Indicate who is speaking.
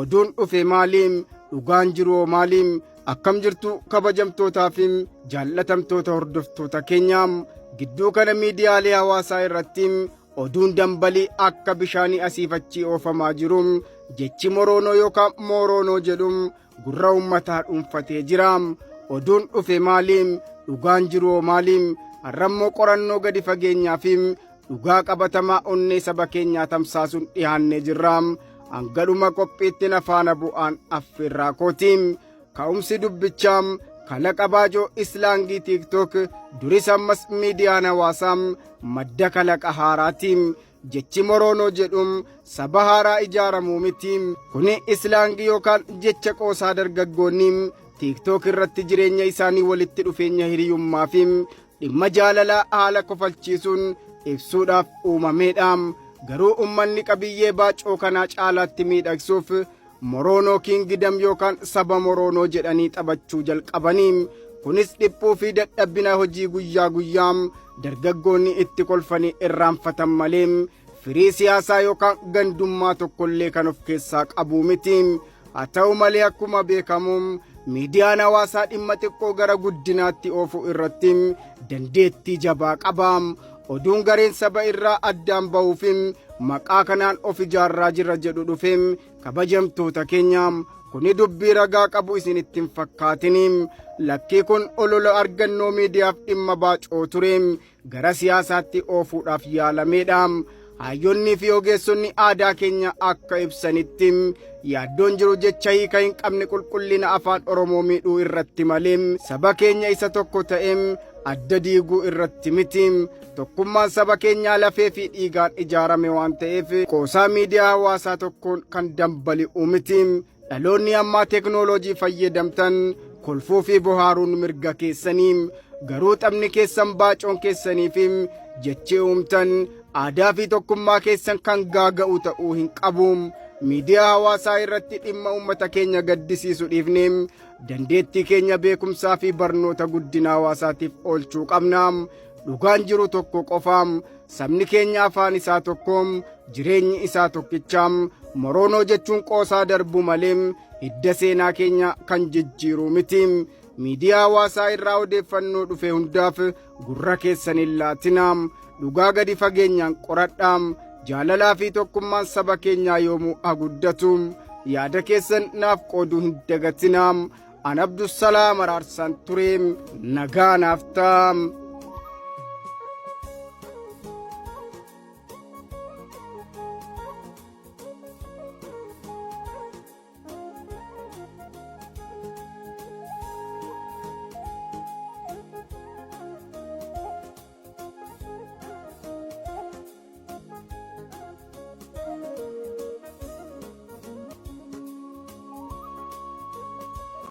Speaker 1: oduun dhufe maaliim dhugaan jiru maaliim akkam jirtu kabajamtootaa fi jaallatamtoota hordoftoota keenyaa gidduu kana miidiyaalee hawaasaa irratti oduun dambalii akka bishaanii asiifachii oofamaa jiru jechi moroonoo yookaan mooroonoo jedhu gurra ummataa dhuunfatee jira. Oduun dhufe maaliim dhugaan jiru maaliim har'ammoo qorannoo gadi fageenyaa fi dhugaa qabatamaa onnee saba keenyaa tamsaasuun dhiyaannee jirra. Hangadhuma qophiitti nafaana bu'aan affeerraa kootiin ka'umsi dubbichaa kalaqa baajoo islaangii tiiktook duris ammas miidiyaan hawaasaa madda kalaqa haaraatiin jechi moroonoo jedhuun saba haaraa ijaaramuu miti. Kuni islaangii yookaan jecha qoosaa dargaggoonni tiiktook irratti jireenya isaanii walitti dhufeenya hiriyummaa fi dhimma jaalalaa haala kofalchiisuun ibsuudhaaf uumameedha. Garuu ummanni qabiyyee baacoo kanaa caalaatti miidhagsuuf moroonoo kiingidam yookaan saba moroonoo jedhanii taphachuu jalqabanii. Kunis dhiphuu fi dadhabbina hojii guyyaa guyyaa dargaggoonni itti kolfanii irraanfatan malee firii siyaasaa yookaan gandummaa tokkollee kan of keessaa qabu miti. Haa ta'u malee akkuma beekamu miidiyaan hawaasaa dhimma xiqqoo gara guddinaatti oofuu irratti dandeettii jabaa qaba. Oduun gareen saba irraa addaan ba'uuf maqaa kanaan of ijaarraa jirra jedhu dhufe kabajamtoota keenya kuni dubbii ragaa qabu isinitti hin fakkaatin. Lakkii kun olola argannoo miidiyaaf dhimma baacoo ture gara siyaasaatti oofuudhaaf yaalameedha. Hayyoonnii fi ogeessonni aadaa keenya akka ibsanitti yaaddoon jiru jecha hiika hin qabne qulqullina afaan Oromoo miidhuu irratti malee saba keenya isa tokko ta'e adda diiguu irratti miti. Tokkummaan saba keenyaa lafee fi dhiigaan ijaarame waan ta'eef qoosaa miidiyaa hawaasaa tokkoon kan dambali'u miti. Dhaloonni ammaa teknooloojii fayyadamtan kolfuu fi bohaaruun mirga keessanii. Garuu taphni keessan baacoon keessanii fi jechi uumtan aadaa fi tokkummaa keessan kan gaaga'u ta'uu hin qabu. Miidiyaa hawaasaa irratti dhimma uummata keenya gaddisiisu dhiifnee dandeettii keenya beekumsaa fi barnoota guddina hawaasaatiif oolchuu qabna. Dhugaan jiru tokko qofa. Sabni keenya afaan isaa tokko, jireenyi isaa tokkicha. Moroonoo jechuun qoosaa darbu malee hidda seenaa keenya kan jijjiiru miti. Miidiyaa hawaasaa irraa odeeffannoo dhufe hundaaf gurra keessan hin laatina. Dhugaa gadi fageenyaan qoradhaa. Jaalalaa fi tokkummaan saba keenyaa yoomuu haa guddatu. Yaada keessan naaf qooduu hin dagatina. An Abdussalaam Araarsaan ture. Nagaa naaf ta'a.